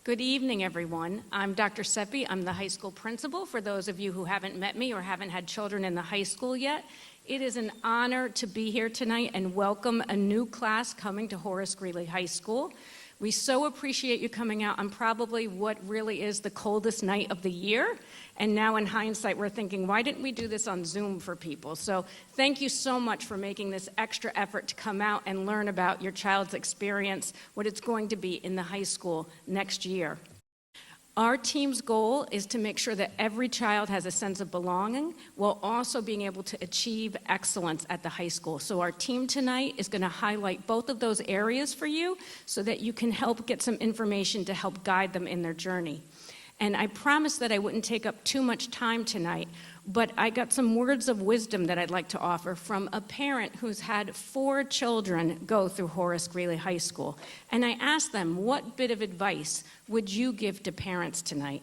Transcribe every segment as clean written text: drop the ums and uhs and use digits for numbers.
Good evening, everyone. I'm Dr. Sepe. I'm the high school principal. For those of you who haven't met me or haven't had children in the high school yet, it is an honor to be here tonight and welcome a new class coming to Horace Greeley High School. We so appreciate you coming out on probably what really is the coldest night of the year. And now in hindsight, we're thinking, why didn't we do this on Zoom for people? So thank you so much for making this extra effort to come out and learn about your child's experience, what it's going to be in the high school next year. Our team's goal is to make sure that every child has a sense of belonging while also being able to achieve excellence at the high school. So our team tonight is going to highlight both of those areas for you so that you can help get some information to help guide them in their journey. And I promised that I wouldn't take up too much time tonight, but I got some words of wisdom that I'd like to offer from a parent who's had 4 children go through Horace Greeley High School. And I asked them, what bit of advice would you give to parents tonight?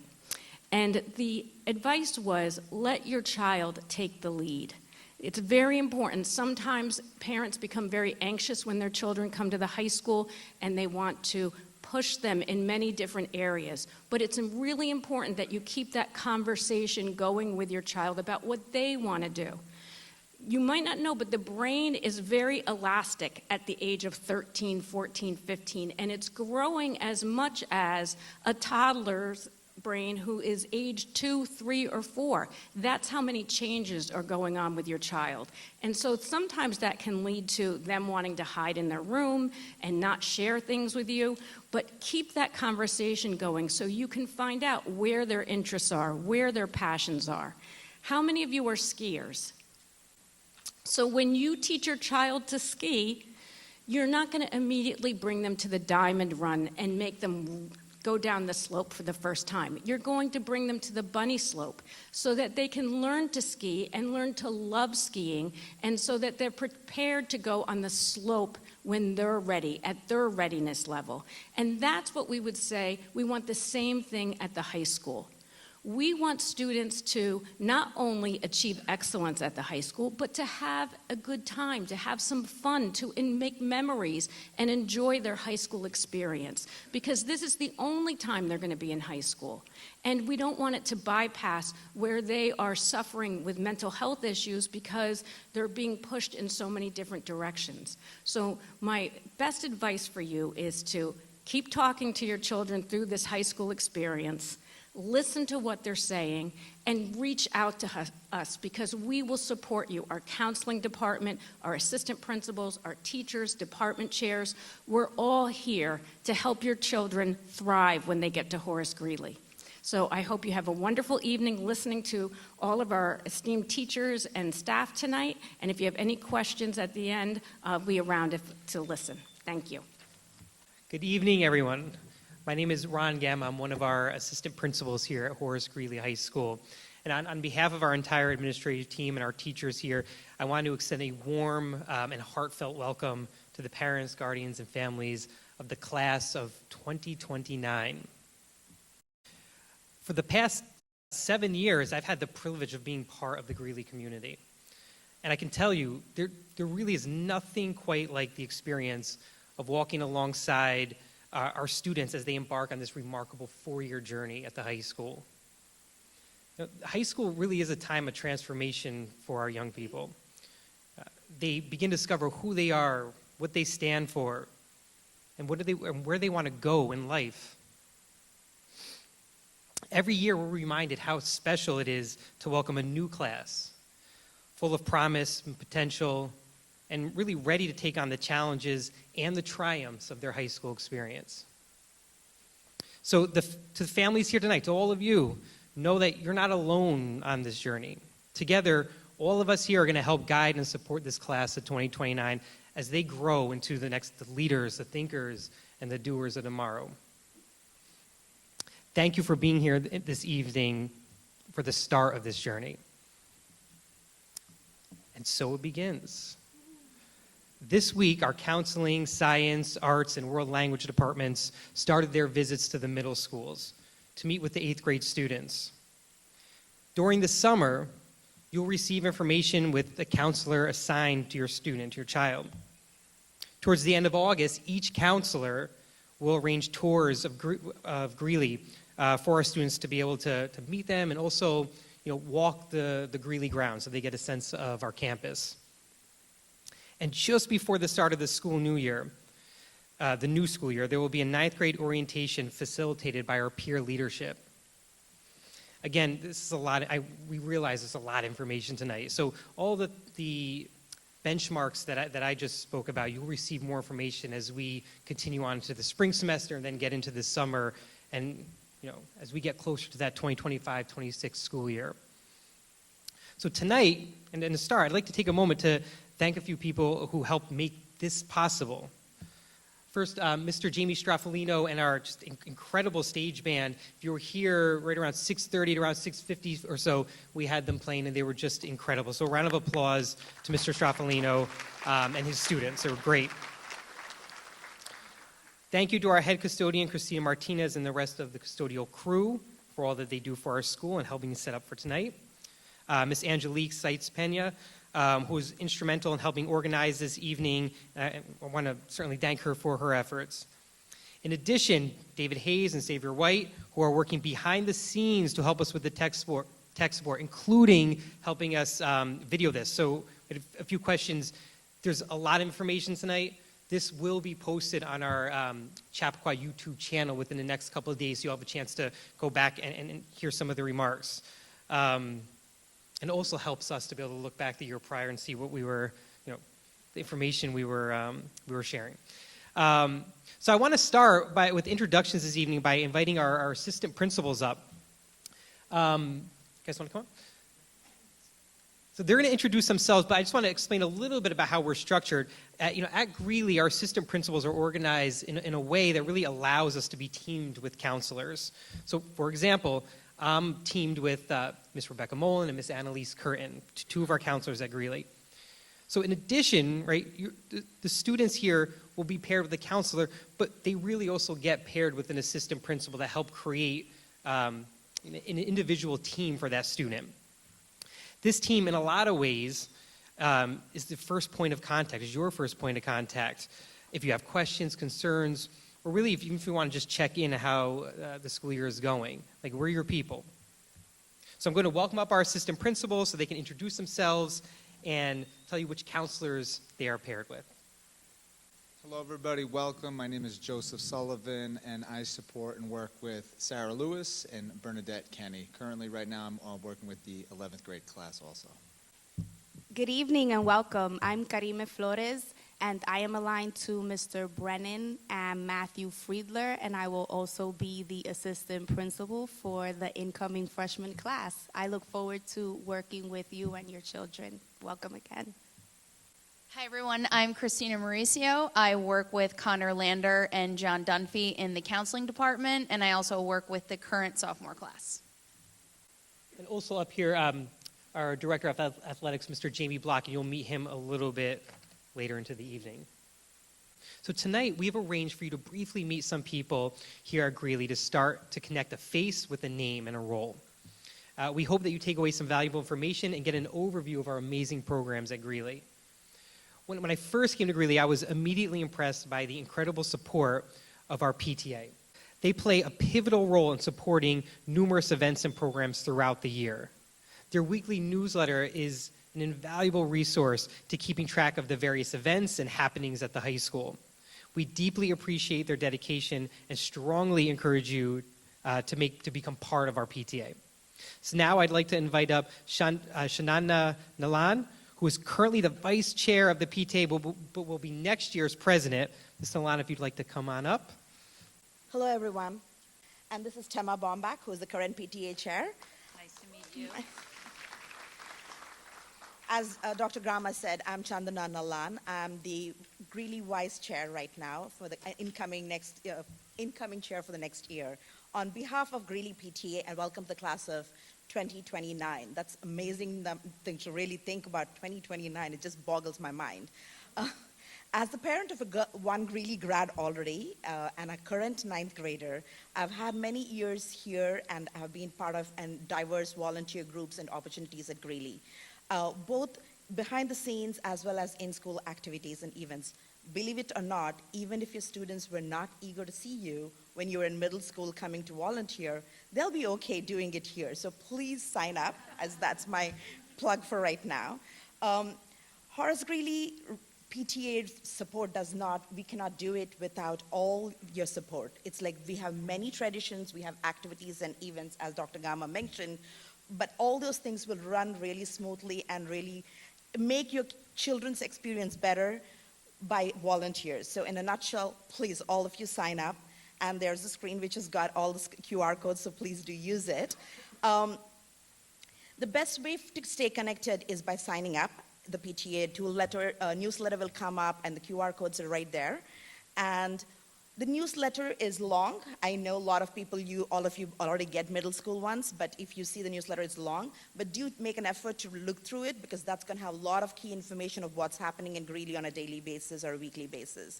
And the advice was, let your child take the lead. It's very important. Sometimes parents become very anxious when their children come to the high school and they want to push them in many different areas. But it's really important that you keep that conversation going with your child about what they want to do. You might not know, but the brain is very elastic at the age of 13, 14, 15, and it's growing as much as a toddler's brain who is age 2, 3, or 4. That's how many changes are going on with your child. And so sometimes that can lead to them wanting to hide in their room and not share things with you, but keep that conversation going so you can find out where their interests are, where their passions are. How many of you are skiers? So when you teach your child to ski, you're not going to immediately bring them to the diamond run and make them go down the slope for the first time. You're going to bring them to the bunny slope so that they can learn to ski and learn to love skiing, and so that they're prepared to go on the slope when they're ready, at their readiness level. And that's what we would say. We want the same thing at the high school. We want students to not only achieve excellence at the high school, but to have a good time, to have some fun, to make memories and enjoy their high school experience. Because this is the only time they're going to be in high school. And we don't want it to bypass where they are suffering with mental health issues because they're being pushed in so many different directions. So my best advice for you is to keep talking to your children through this high school experience. Listen to what they're saying, and reach out to us because we will support you. Our counseling department, our assistant principals, our teachers, department chairs, we're all here to help your children thrive when they get to Horace Greeley. So I hope you have a wonderful evening listening to all of our esteemed teachers and staff tonight. And if you have any questions at the end, I'll be around to listen. Thank you. Good evening, everyone. My name is Ron Gem. I'm one of our assistant principals here at Horace Greeley High School. And on behalf of our entire administrative team and our teachers here, I want to extend a warm and heartfelt welcome to the parents, guardians, and families of the class of 2029. For the past 7 years, I've had the privilege of being part of the Greeley community. And I can tell you, there really is nothing quite like the experience of walking alongside our students as they embark on this remarkable 4-year journey at the high school. High school really is a time of transformation for our young people. They begin to discover who they are, what they stand for, and where they want to go in life. Every year we're reminded how special it is to welcome a new class, full of promise and potential, and really ready to take on the challenges and the triumphs of their high school experience. So to the families here tonight, to all of you, know that you're not alone on this journey. Together, all of us here are going to help guide and support this class of 2029 as they grow into the leaders, the thinkers, and the doers of tomorrow. Thank you for being here this evening for the start of this journey. And so it begins. This week, our counseling, science, arts, and world language departments started their visits to the middle schools to meet with the 8th grade students. During the summer, you'll receive information with a counselor assigned to your student, your child. Towards the end of August, each counselor we'll arrange tours of Greeley for our students to be able to meet them and also walk the Greeley grounds so they get a sense of our campus. And just before the start of the the new school year, there will be a 9th grade orientation facilitated by our peer leadership. Again, this is a lot. We realize there's a lot of information tonight. So all the benchmarks that I just spoke about, you'll receive more information as we continue on to the spring semester and then get into the summer and as we get closer to that 2025-26 school year. So tonight, and to start, I'd like to take a moment to thank a few people who helped make this possible. First, Mr. Jamie Straffolino and our just incredible stage band. If you were here right around 6:30 to around 6:50 or so, we had them playing, and they were just incredible. So a round of applause to Mr. Straffolino and his students. They were great. Thank you to our head custodian, Christina Martinez, and the rest of the custodial crew for all that they do for our school and helping us set up for tonight. Miss Angelique Seitz Pena, who was instrumental in helping organize this evening. I want to certainly thank her for her efforts. In addition, David Hayes and Xavier White, who are working behind the scenes to help us with the tech support, including helping us video this. So a few questions. There's a lot of information tonight. This will be posted on our Chappaqua YouTube channel within the next couple of days, so you'll have a chance to go back and hear some of the remarks. And it also helps us to be able to look back the year prior and see what we were, the information we were sharing. So I want to start with introductions this evening by inviting our assistant principals up. You guys want to come up? So they're going to introduce themselves, but I just want to explain a little bit about how we're structured. At Greeley, our assistant principals are organized in a way that really allows us to be teamed with counselors. So, for example, I'm teamed with Miss Rebecca Mullen and Miss Annalise Curtin, two of our counselors at Greeley. So in addition, right, the students here will be paired with a counselor, but they really also get paired with an assistant principal to help create an individual team for that student. This team, in a lot of ways, is the first point of contact, is your first point of contact. If you have questions, concerns, or really if you want to just check in on how the school year is going, like we're your people. So I'm going to welcome up our assistant principals so they can introduce themselves and tell you which counselors they are paired with. Hello, everybody. Welcome. My name is Joseph Sullivan, and I support and work with Sarah Lewis and Bernadette Kenny. Currently, right now, I'm working with the 11th grade class also. Good evening and welcome. I'm Karime Flores, and I am aligned to Mr. Brennan and Matthew Friedler, and I will also be the assistant principal for the incoming freshman class. I look forward to working with you and your children. Welcome again. Hi, everyone. I'm Christina Mauricio. I work with Connor Lander and John Dunphy in the counseling department, and I also work with the current sophomore class. And also up here, our director of athletics, Mr. Jamie Block, and you'll meet him a little bit later into the evening. So tonight, we have arranged for you to briefly meet some people here at Greeley to start to connect a face with a name and a role. We hope that you take away some valuable information and get an overview of our amazing programs at Greeley. When I first came to Greeley, I was immediately impressed by the incredible support of our PTA. They play a pivotal role in supporting numerous events and programs throughout the year. Their weekly newsletter is an invaluable resource to keeping track of the various events and happenings at the high school. We deeply appreciate their dedication and strongly encourage you to become part of our PTA. So now I'd like to invite up Shanana Nalan, who is currently the vice chair of the PTA, but will be next year's president. Ms. Nalan, if you'd like to come on up. Hello, everyone. And this is Tema Bombach, who is the current PTA chair. Nice to meet you. As Dr. Grama said, I'm Chandana Nalan. I'm the Greeley vice chair right now for the incoming chair for the next year. On behalf of Greeley PTA, I welcome the class of 2029. That's amazing thing to really think about, 2029. It just boggles my mind. As the parent of one Greeley grad already and a current 9th grader, I've had many years here and have been part of diverse volunteer groups and opportunities at Greeley, both behind the scenes as well as in-school activities and events. Believe it or not, even if your students were not eager to see you when you were in middle school coming to volunteer, they'll be okay doing it here. So please sign up, as that's my plug for right now. Horace Greeley PTA support we cannot do it without all your support. It's like we have many traditions, we have activities and events, as Dr. Gama mentioned, but all those things will run really smoothly and really make your children's experience better by volunteers. So in a nutshell, please, all of you sign up. And there's a screen which has got all the QR codes, so please do use it. The best way to stay connected is by signing up. The PTA newsletter will come up, and the QR codes are right there. And the newsletter is long. I know a lot of people, all of you already get middle school ones, but if you see the newsletter, it's long. But do make an effort to look through it, because that's going to have a lot of key information of what's happening in Greeley on a daily basis or a weekly basis.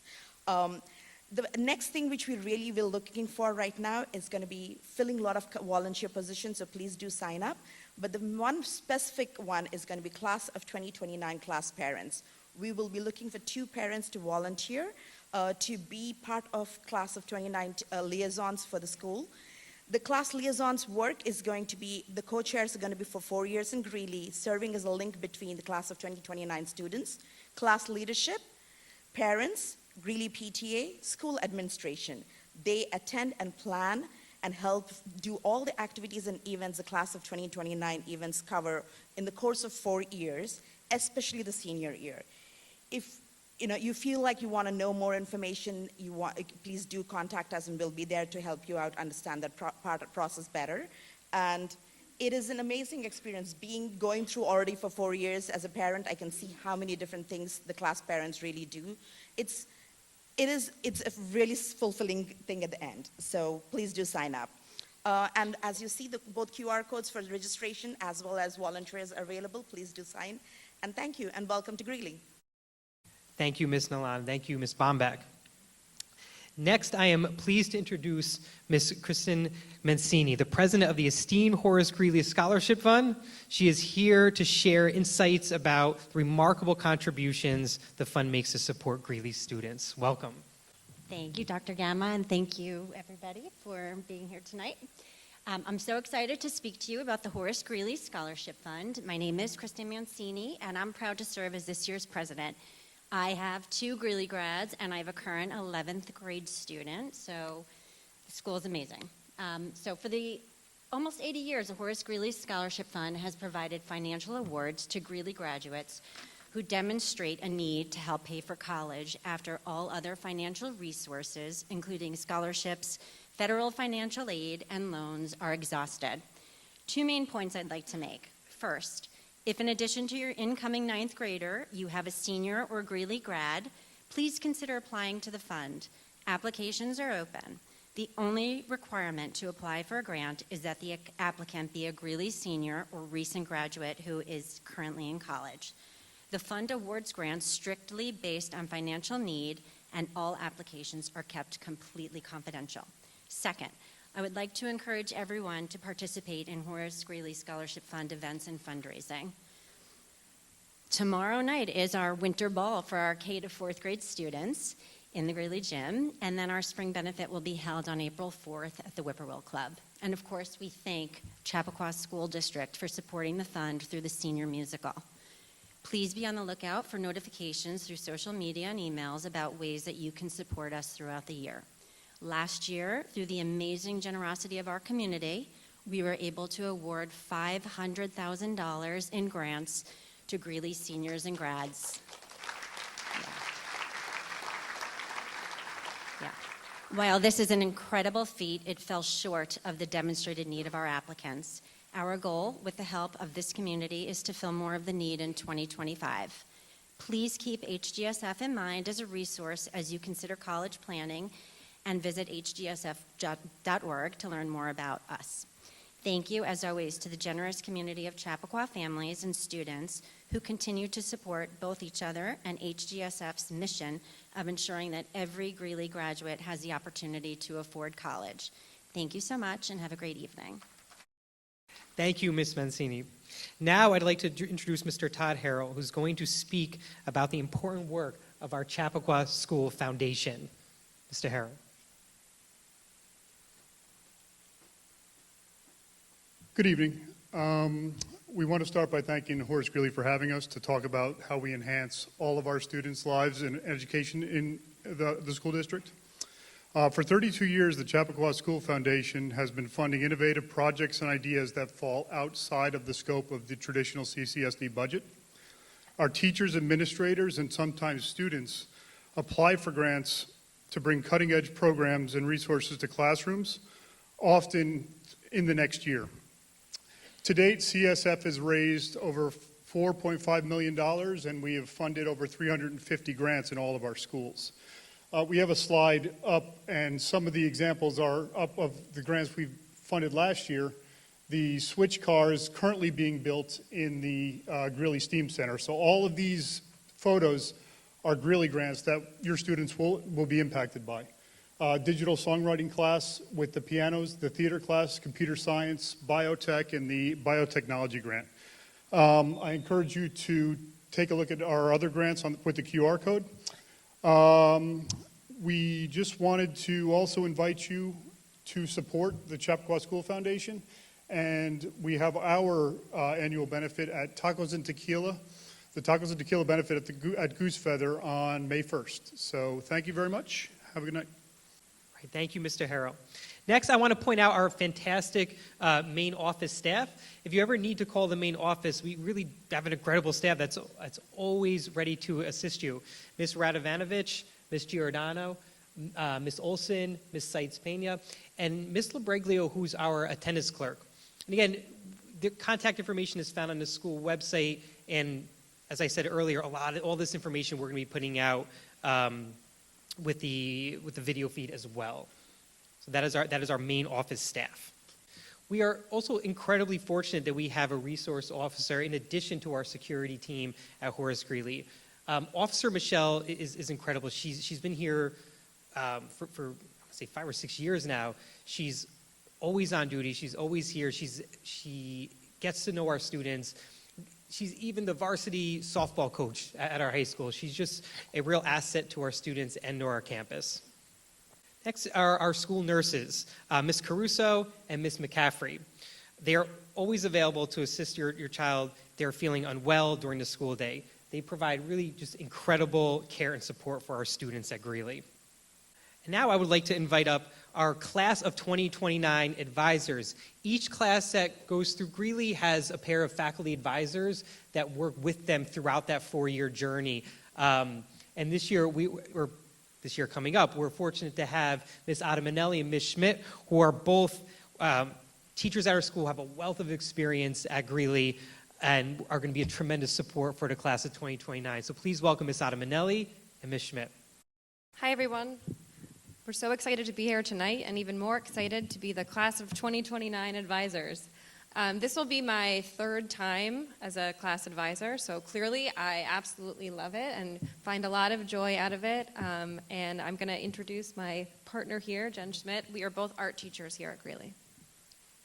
The next thing which we really will looking for right now is going to be filling a lot of volunteer positions, so please do sign up. But the one specific one is going to be class of 2029 class parents. We will be looking for 2 parents to volunteer to be part of class of 29 liaisons for the school. The class liaisons work is going to be, the co-chairs are going to be for 4 years in Greeley, serving as a link between the class of 2029 students, class leadership, parents, Greeley PTA, school administration. They attend and plan and help do all the activities and events the class of 2029 events cover in the course of 4 years, especially the senior year. If you feel like you want to know more information, please do contact us, and we'll be there to help you out understand that process better. And it is an amazing experience going through already for 4 years. As a parent, I can see how many different things the class parents really do. It's a really fulfilling thing at the end. So please do sign up. And as you see, both QR codes for registration as well as volunteers are available. Please do sign. And thank you, and welcome to Greeley. Thank you, Ms. Nalan. Thank you, Ms. Bombeck. Next, I am pleased to introduce Ms. Kristen Mancini, the president of the esteemed Horace Greeley Scholarship Fund. She is here to share insights about the remarkable contributions the fund makes to support Greeley students. Welcome. Thank you, Dr. Gamma, and thank you, everybody, for being here tonight. I'm so excited to speak to you about the Horace Greeley Scholarship Fund. My name is Kristen Mancini, and I'm proud to serve as this year's president. I have 2 Greeley grads, and I have a current 11th grade student, so the school is amazing. So for the almost 80 years, the Horace Greeley Scholarship Fund has provided financial awards to Greeley graduates who demonstrate a need to help pay for college after all other financial resources, including scholarships, federal financial aid, and loans, are exhausted. 2 main points I'd like to make. First, if in addition to your incoming 9th grader, you have a senior or Greeley grad, please consider applying to the fund. Applications are open. The only requirement to apply for a grant is that the applicant be a Greeley senior or recent graduate who is currently in college. The fund awards grants strictly based on financial need, and all applications are kept completely confidential. Second, I would like to encourage everyone to participate in Horace Greeley Scholarship Fund events and fundraising. Tomorrow night is our winter ball for our K to 4th grade students in the Greeley Gym, and then our spring benefit will be held on April 4th at the Whippoorwill Club. And of course, we thank Chappaqua School District for supporting the fund through the senior musical. Please be on the lookout for notifications through social media and emails about ways that you can support us throughout the year. Last year, through the amazing generosity of our community, we were able to award $500,000 in grants to Greeley seniors and grads. Yeah. While this is an incredible feat, it fell short of the demonstrated need of our applicants. Our goal, with the help of this community, is to fill more of the need in 2025. Please keep HGSF in mind as a resource as you consider college planning, and visit hgsf.org to learn more about us. Thank you, as always, to the generous community of Chappaqua families and students who continue to support both each other and HGSF's mission of ensuring that every Greeley graduate has the opportunity to afford college. Thank you so much, and have a great evening. Thank you, Ms. Mancini. Now I'd like to introduce Mr. Todd Harrell, who's going to speak about the important work of our Chappaqua School Foundation. Mr. Harrow. Good evening. We want to start by thanking Horace Greeley for having us to talk about how we enhance all of our students' lives and education in the school district. For 32 years, the Chappaqua School Foundation has been funding innovative projects and ideas that fall outside of the scope of the traditional CCSD budget. Our teachers, administrators, and sometimes students apply for grants to bring cutting-edge programs and resources to classrooms, often in the next year. To date, CSF has raised over $4.5 million, and we have funded over 350 grants in all of our schools. We have a slide up, and some of the examples are up of the grants we've funded last year. The switch car is currently being built in the Greeley STEAM Center. So all of these photos are Greeley grants that your students will be impacted by. Digital songwriting class with the pianos, the theater class, computer science, biotech, and the biotechnology grant. I encourage you to take a look at our other grants with the QR code. We just wanted to also invite you to support the Chappaqua School Foundation, and we have our annual benefit at Tacos and Tequila, the Tacos and Tequila benefit at Goose Feather on May 1st. So thank you very much. Have a good night. Right, thank you, Mr. Harrell. Next, I want to point out our fantastic main office staff. If you ever need to call the main office, we really have an incredible staff that's always ready to assist you. Ms. Radovanovich, Ms. Giordano, Ms. Olson, Ms. Seitz Pena, and Ms. Labreglio, who's our attendance clerk. And again, the contact information is found on the school website, and as I said earlier, all this information we're going to be putting out with the video feed as well. So that is our main office staff. We are also incredibly fortunate that we have a resource officer in addition to our security team at Horace Greeley. Officer Michelle is incredible. She's been here for I would say 5 or 6 years now. She's always on duty. She's always here. She gets to know our students. She's even the varsity softball coach at our high school. She's just a real asset to our students and to our campus. Next are our school nurses, Ms. Caruso and Ms. McCaffrey. They are always available to assist your child. They're feeling unwell during the school day. They provide really just incredible care and support for our students at Greeley. And now I would like to invite up our class of 2029 advisors. Each class that goes through Greeley has a pair of faculty advisors that work with them throughout that 4-year journey. And this year, this year coming up, we're fortunate to have Ms. Adamanelli and Ms. Schmidt, who are both teachers at our school, have a wealth of experience at Greeley, and are going to be a tremendous support for the class of 2029. So please welcome Ms. Adamanelli and Ms. Schmidt. Hi, everyone. We're so excited to be here tonight, and even more excited to be the class of 2029 advisors. This will be my 3rd time as a class advisor, so clearly I absolutely love it and find a lot of joy out of it. And I'm going to introduce my partner here, Jen Schmidt. We are both art teachers here at Greeley.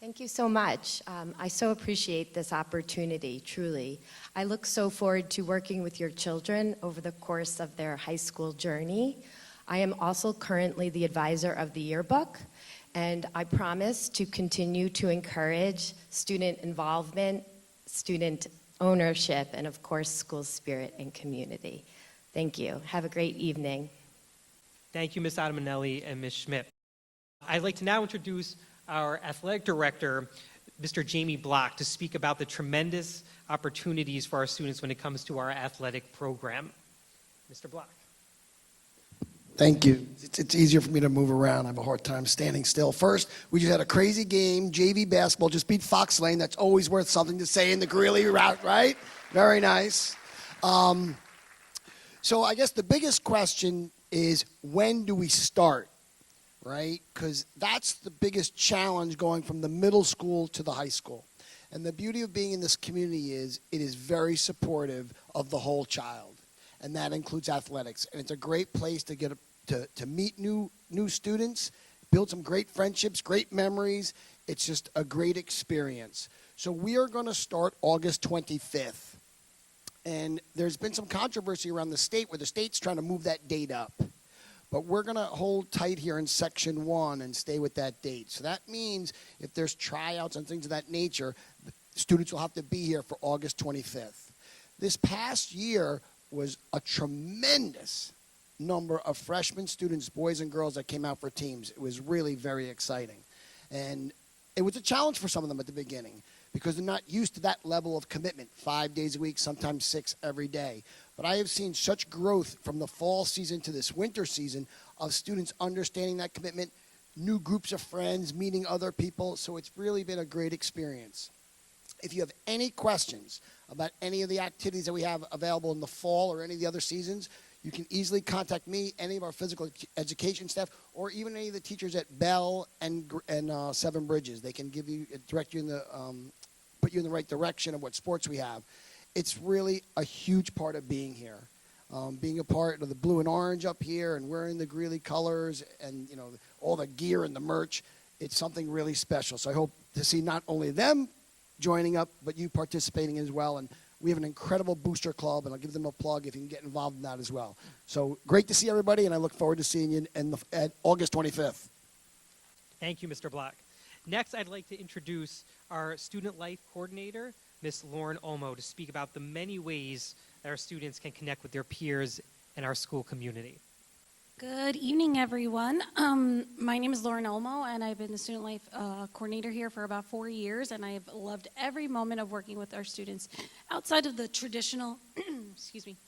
Thank you so much. I so appreciate this opportunity, truly. I look so forward to working with your children over the course of their high school journey. I am also currently the advisor of the yearbook, and I promise to continue to encourage student involvement, student ownership, and of course, school spirit and community. Thank you. Have a great evening. Thank you, Ms. Adamanelli and Ms. Schmidt. I'd like to now introduce our athletic director, Mr. Jamie Block, to speak about the tremendous opportunities for our students when it comes to our athletic program. Mr. Block. Thank you. It's easier for me to move around. I have a hard time standing still. First, we just had a crazy game. JV basketball just beat Fox Lane. That's always worth something to say in the Greeley route, right? Very nice. So I guess the biggest question is, when do we start, right? Because that's the biggest challenge going from the middle school to the high school. And the beauty of being in this community is it is very supportive of the whole child. And that includes athletics. And it's a great place to get to meet new students, build some great friendships, great memories. It's just a great experience. So we are going to start August 25th. And there's been some controversy around the state where the state's trying to move that date up. But we're going to hold tight here in Section 1 and stay with that date. So that means if there's tryouts and things of that nature, students will have to be here for August 25th. This past year was a tremendous number of freshman students, boys and girls, that came out for teams. It was really very exciting. And it was a challenge for some of them at the beginning because they're not used to that level of commitment, 5 days a week, sometimes 6 every day. But I have seen such growth from the fall season to this winter season of students understanding that commitment, new groups of friends, meeting other people. So it's really been a great experience. If you have any questions about any of the activities that we have available in the fall or any of the other seasons, you can easily contact me, any of our physical education staff, or even any of the teachers at Bell and Seven Bridges. They can give you, direct you in the, put you in the right direction of what sports we have. It's really a huge part of being here. Being a part of the blue and orange up here and wearing the Greeley colors and, you know, all the gear and the merch, it's something really special. So I hope to see not only them joining up, but you participating as well. And we have an incredible booster club, and I'll give them a plug if you can get involved in that as well. So great to see everybody, and I look forward to seeing you at August 25th. Thank you, Mr. Black. Next, I'd like to introduce our Student Life Coordinator, Ms. Lauren Olmo, to speak about the many ways that our students can connect with their peers and our school community. Good evening, everyone. My name is Lauren Olmo, and I've been the Student Life Coordinator here for about 4 years, and I've loved every moment of working with our students outside of the traditional,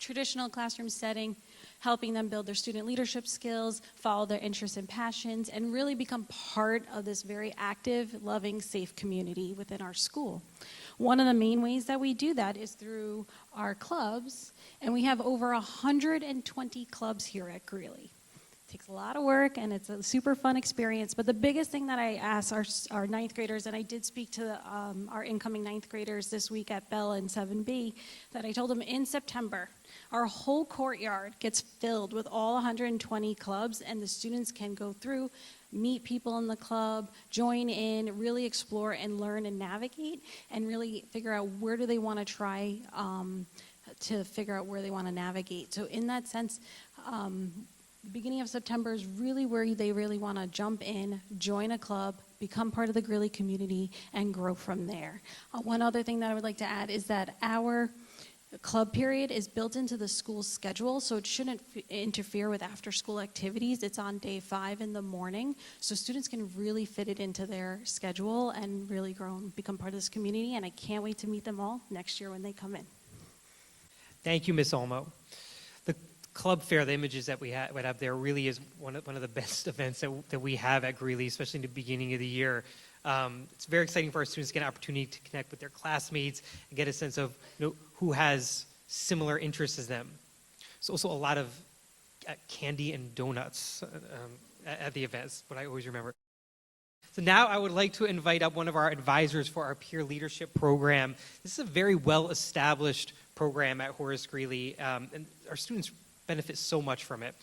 traditional classroom setting, helping them build their student leadership skills, follow their interests and passions, and really become part of this very active, loving, safe community within our school. One of the main ways that we do that is through our clubs, and we have over 120 clubs here at Greeley. It takes a lot of work, and it's a super fun experience. But the biggest thing that I ask our ninth graders, and I did speak to our incoming ninth graders this week at Bell and 7B, that I told them in September, our whole courtyard gets filled with all 120 clubs, and the students can go through, meet people in the club, join in, really explore and learn and navigate, and really figure out where do they want to try to figure out where they want to navigate. So in that sense, the beginning of September is really where they really want to jump in, join a club, become part of the Greeley community, and grow from there. One other thing that I would like to add is that our club period is built into the school's schedule, so it shouldn't interfere with after-school activities. It's on day 5 in the morning, so students can really fit it into their schedule and really grow and become part of this community, and I can't wait to meet them all next year when they come in. Thank you, Ms. Olmo. The club fair, the images that we have there really is one of the best events that we have at Greeley, especially in the beginning of the year. It's very exciting for our students to get an opportunity to connect with their classmates and get a sense of who has similar interests as them. There's also a lot of candy and donuts at the events, what I always remember. So now I would like to invite up one of our advisors for our peer leadership program. This is a very well-established program at Horace Greeley, and our students benefit so much from it.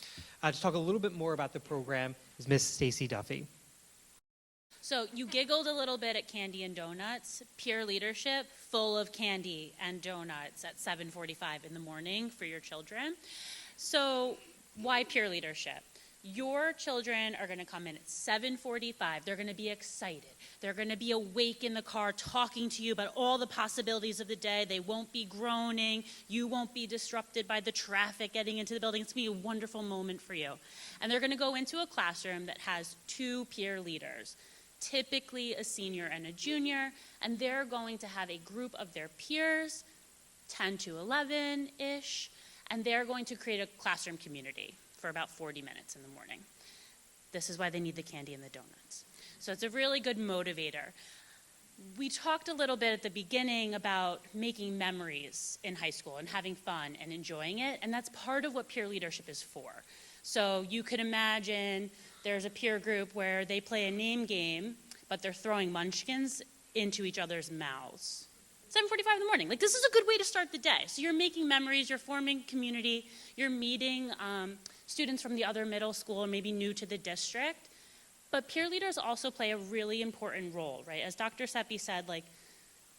To talk a little bit more about the program is Miss Stacy Duffy. So you giggled a little bit at candy and donuts. Peer leadership, full of candy and donuts at 7:45 in the morning for your children. So why peer leadership? Your children are going to come in at 7:45. They're going to be excited. They're going to be awake in the car talking to you about all the possibilities of the day. They won't be groaning. You won't be disrupted by the traffic getting into the building. It's going to be a wonderful moment for you. And they're going to go into a classroom that has 2 peer leaders, typically a senior and a junior, and they're going to have a group of their peers, 10 to 11-ish, and they're going to create a classroom community for about 40 minutes in the morning. This is why they need the candy and the donuts. So it's a really good motivator. We talked a little bit at the beginning about making memories in high school and having fun and enjoying it, and that's part of what peer leadership is for. So you could imagine there's a peer group where they play a name game, but they're throwing munchkins into each other's mouths. 7:45 in the morning. Like, this is a good way to start the day. So you're making memories, you're forming community, you're meeting students from the other middle school, maybe new to the district. But peer leaders also play a really important role, right? As Dr. Sepe said, like,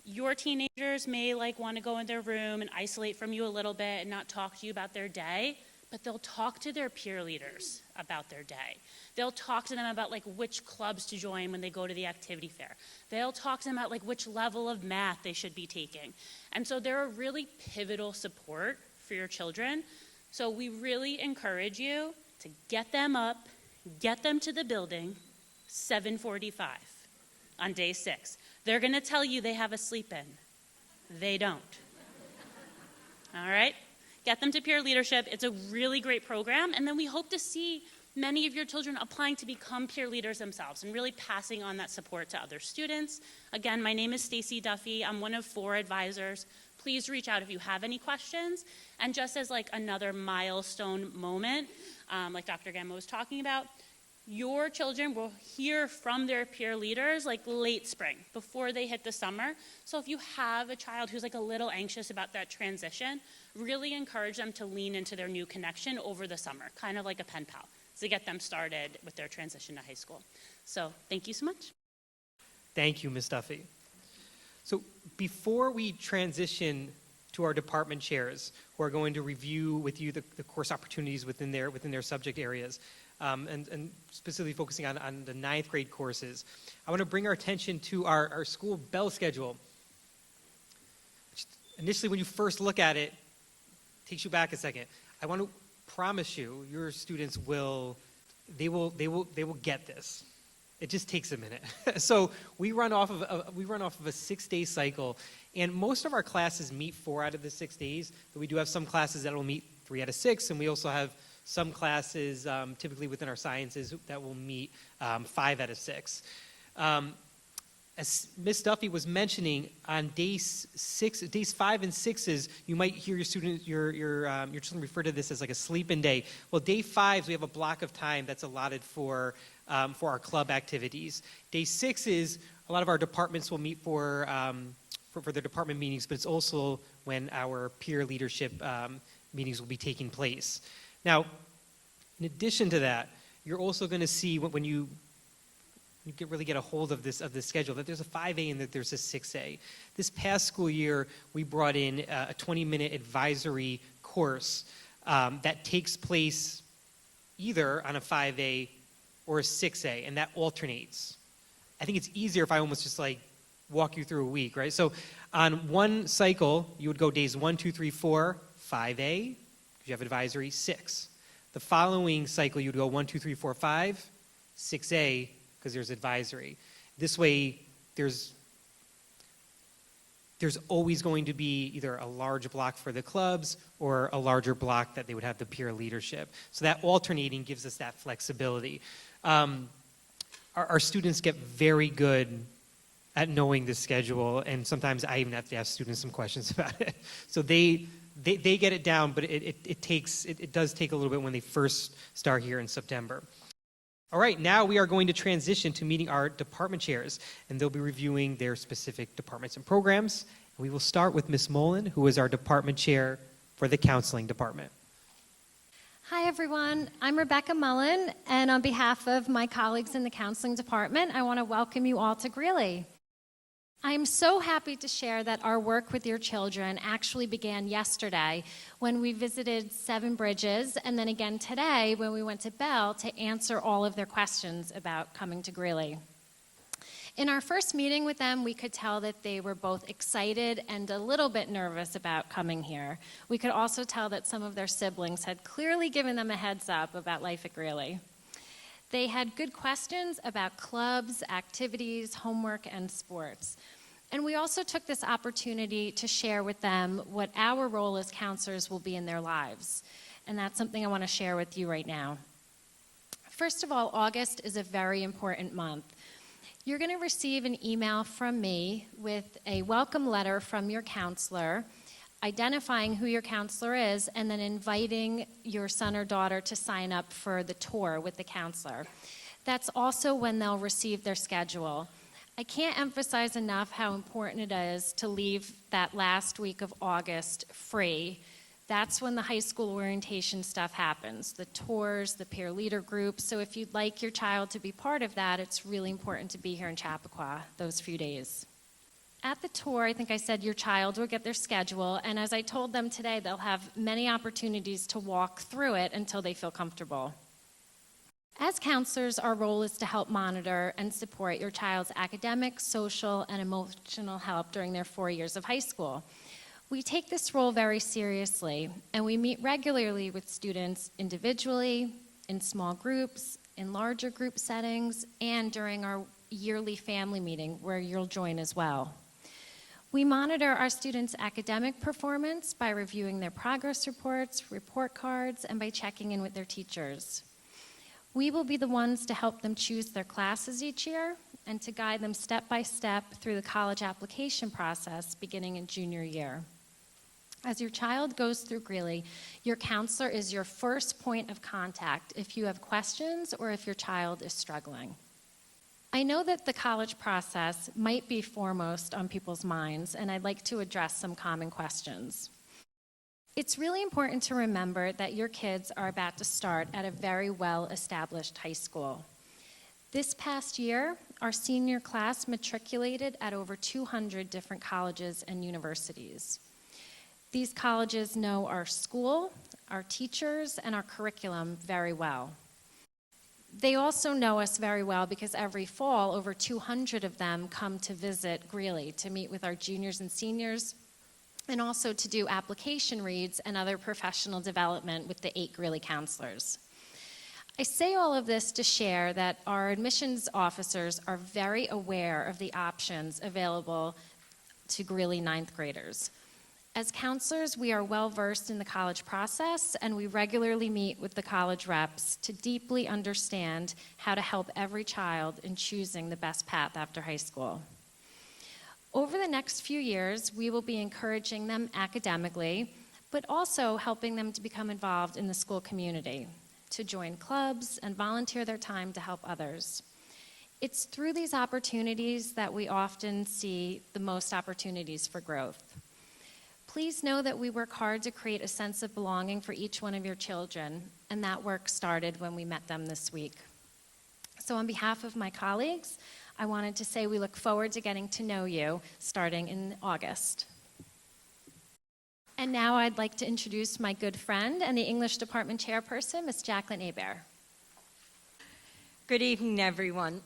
Your teenagers may want to go in their room and isolate from you a little bit and not talk to you about their day, but they'll talk to their peer leaders about their day. They'll talk to them about which clubs to join when they go to the activity fair. They'll talk to them about which level of math they should be taking. And so they're a really pivotal support for your children. So we really encourage you to get them up, get them to the building, 7:45 on day 6. They're going to tell you they have a sleep-in. They don't. All right? Get them to peer leadership. It's a really great program. And then we hope to see many of your children applying to become peer leaders themselves and really passing on that support to other students. Again, my name is Stacy Duffy. I'm one of 4 advisors. Please reach out if you have any questions. And just as another milestone moment, like Dr. Gamma was talking about, your children will hear from their peer leaders late spring, before they hit the summer. So if you have a child who's a little anxious about that transition, really encourage them to lean into their new connection over the summer, kind of like a pen pal, to get them started with their transition to high school. So thank you so much. Thank you, Ms. Duffy. So before we transition to our department chairs, who are going to review with you the course opportunities within their subject areas, and specifically focusing on the 9th grade courses, I want to bring our attention to our school bell schedule. Initially, when you first look at it, it takes you back a second. I want to promise you, your students will get this. It just takes a minute. So we run off of a 6-day cycle, and most of our classes meet 4 out of the 6 days, but we do have some classes that will meet 3 out of 6, and we also have some classes, typically within our sciences, that will meet 5 out of 6. As Ms. Duffy was mentioning, on days 5 and 6s, you might hear your children refer to this as a sleep-in day. Well, day 5s, we have a block of time that's allotted for our club activities. Day 6s, a lot of our departments will meet for their department meetings, but it's also when our peer leadership meetings will be taking place. Now, in addition to that, you're also going to see when you really get a hold of this schedule, that there's a 5A and that there's a 6A. This past school year, we brought in a 20-minute advisory course that takes place either on a 5A or a 6A, and that alternates. I think it's easier if I almost just walk you through a week, right? So on one cycle, you would go days 1, 2, 3, 4, 5A, because you have advisory, 6. The following cycle, you'd go 1, 2, 3, 4, 5, 6A, because there's advisory. This way, there's always going to be either a large block for the clubs or a larger block that they would have the peer leadership. So that alternating gives us that flexibility. Our students get very good at knowing the schedule, and sometimes I even have to ask students some questions about it. So they get it down, but it does take a little bit when they first start here in September. All right, now we are going to transition to meeting our department chairs, and they'll be reviewing their specific departments and programs. We will start with Ms. Mullen, who is our department chair for the counseling department. Hi, everyone. I'm Rebecca Mullen, and on behalf of my colleagues in the counseling department, I want to welcome you all to Greeley. I'm so happy to share that our work with your children actually began yesterday when we visited 7 Bridges, and then again today when we went to Bell to answer all of their questions about coming to Greeley. In our first meeting with them, we could tell that they were both excited and a little bit nervous about coming here. We could also tell that some of their siblings had clearly given them a heads up about life at Greeley. They had good questions about clubs, activities, homework, and sports. And we also took this opportunity to share with them what our role as counselors will be in their lives. And that's something I want to share with you right now. First of all, August is a very important month. You're going to receive an email from me with a welcome letter from your counselor, identifying who your counselor is, and then inviting your son or daughter to sign up for the tour with the counselor. That's also when they'll receive their schedule. I can't emphasize enough how important it is to leave that last week of August free. That's when the high school orientation stuff happens, the tours, the peer leader groups. So if you'd like your child to be part of that, it's really important to be here in Chappaqua those few days. At the tour, I think I said your child will get their schedule, and as I told them today, they'll have many opportunities to walk through it until they feel comfortable. As counselors, our role is to help monitor and support your child's academic, social, and emotional health during their 4 years of high school. We take this role very seriously, and we meet regularly with students individually, in small groups, in larger group settings, and during our yearly family meeting, where you'll join as well. We monitor our students' academic performance by reviewing their progress reports, report cards, and by checking in with their teachers. We will be the ones to help them choose their classes each year and to guide them step by step through the college application process beginning in junior year. As your child goes through Greeley, your counselor is your first point of contact if you have questions or if your child is struggling. I know that the college process might be foremost on people's minds, and I'd like to address some common questions. It's really important to remember that your kids are about to start at a very well-established high school. This past year, our senior class matriculated at over 200 different colleges and universities. These colleges know our school, our teachers, and our curriculum very well. They also know us very well because every fall, over 200 of them come to visit Greeley to meet with our juniors and seniors, and also to do application reads and other professional development with the 8 Greeley counselors. I say all of this to share that our admissions officers are very aware of the options available to Greeley 9th graders. As counselors, we are well versed in the college process, and we regularly meet with the college reps to deeply understand how to help every child in choosing the best path after high school. Over the next few years, we will be encouraging them academically, but also helping them to become involved in the school community, to join clubs and volunteer their time to help others. It's through these opportunities that we often see the most opportunities for growth. Please know that we work hard to create a sense of belonging for each one of your children, and that work started when we met them this week. So on behalf of my colleagues, I wanted to say we look forward to getting to know you starting in August. And now I'd like to introduce my good friend and the English Department Chairperson, Ms. Jacqueline Hebert. Good evening, everyone.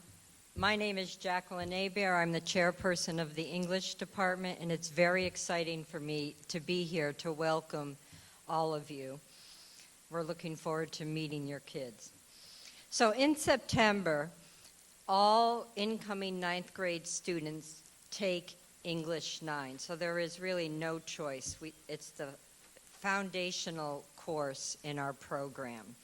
My name is Jacqueline Hebert. I'm the chairperson of the English Department, and it's very exciting for me to be here to welcome all of you. We're looking forward to meeting your kids. So in September, all incoming 9th grade students take English 9. So there is really no choice. It's the foundational course in our program.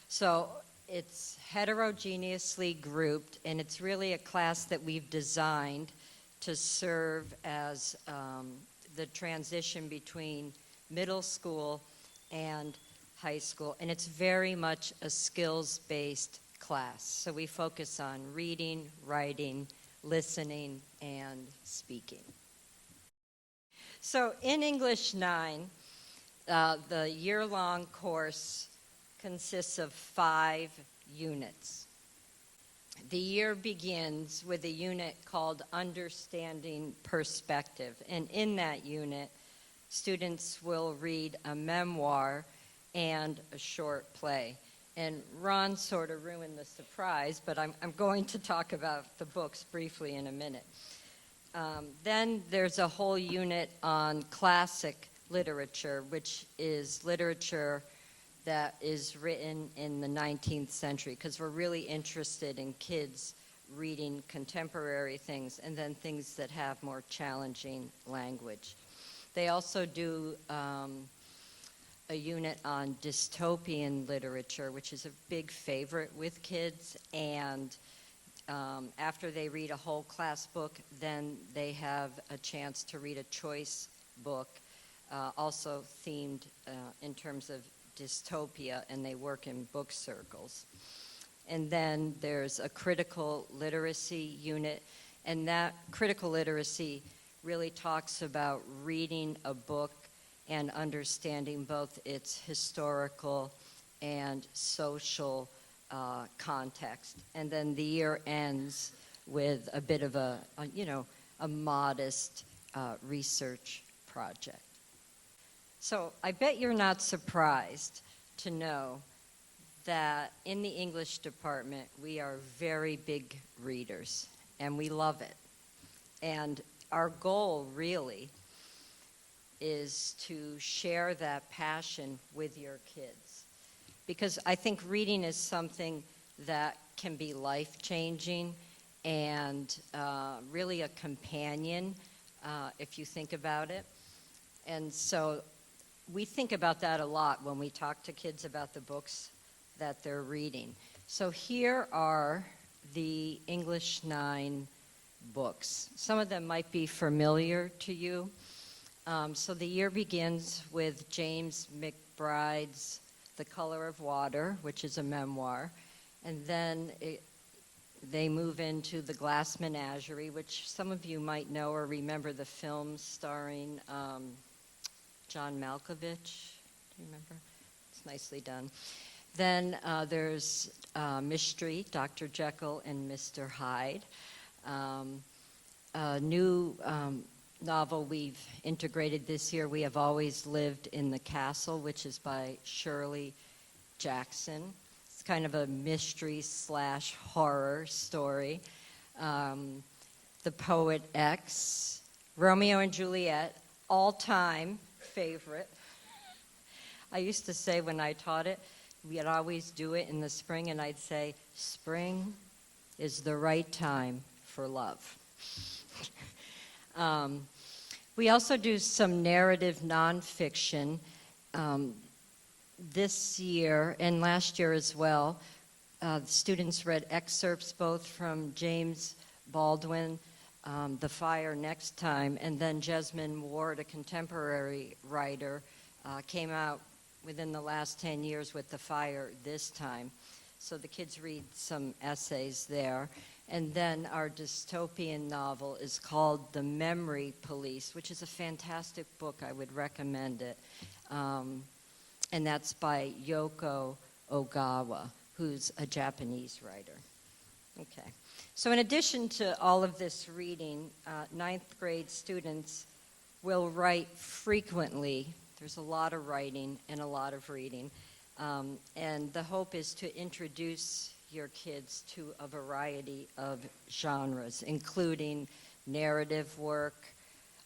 So it's heterogeneously grouped, and it's really a class that we've designed to serve as the transition between middle school and high school. And it's very much a skills-based class. So we focus on reading, writing, listening, and speaking. So in English 9, the year-long course consists of 5 units. The year begins with a unit called Understanding Perspective, and in that unit, students will read a memoir and a short play. And Ron sort of ruined the surprise, but I'm going to talk about the books briefly in a minute. Then there's a whole unit on classic literature, which is literature that is written in the 19th century, because we're really interested in kids reading contemporary things and then things that have more challenging language. They also do a unit on dystopian literature, which is a big favorite with kids, and after they read a whole class book, then they have a chance to read a choice book, also themed in terms of dystopia, and they work in book circles. And then there's a critical literacy unit, and that critical literacy really talks about reading a book and understanding both its historical and social context. And then the year ends with a bit of a a modest research project. So I bet you're not surprised to know that in the English department, we are very big readers, and we love it. And our goal, really, is to share that passion with your kids. Because I think reading is something that can be life-changing and really a companion, if you think about it. And so we think about that a lot when we talk to kids about the books that they're reading. So here are the English 9 books. Some of them might be familiar to you. So the year begins with James McBride's The Color of Water, which is a memoir. And then they move into The Glass Menagerie, which some of you might know or remember the film starring John Malkovich. Do you remember? It's nicely done. Then there's Mystery, Dr. Jekyll and Mr. Hyde. A new novel we've integrated this year, We Have Always Lived in the Castle, which is by Shirley Jackson. It's kind of a mystery/horror story. The Poet X, Romeo and Juliet, all-time favorite. I used to say when I taught it, we'd always do it in the spring, and I'd say, spring is the right time for love. We also do some narrative nonfiction. This year, and last year as well, the students read excerpts both from James Baldwin, The Fire Next Time, and then Jesmyn Ward, a contemporary writer, came out within the last 10 years with The Fire This Time. So the kids read some essays there. And then our dystopian novel is called The Memory Police, which is a fantastic book. I would recommend it. And that's by Yoko Ogawa, who's a Japanese writer. Okay. So in addition to all of this reading, ninth grade students will write frequently. There's a lot of writing and a lot of reading. And the hope is to introduce your kids to a variety of genres, including narrative work,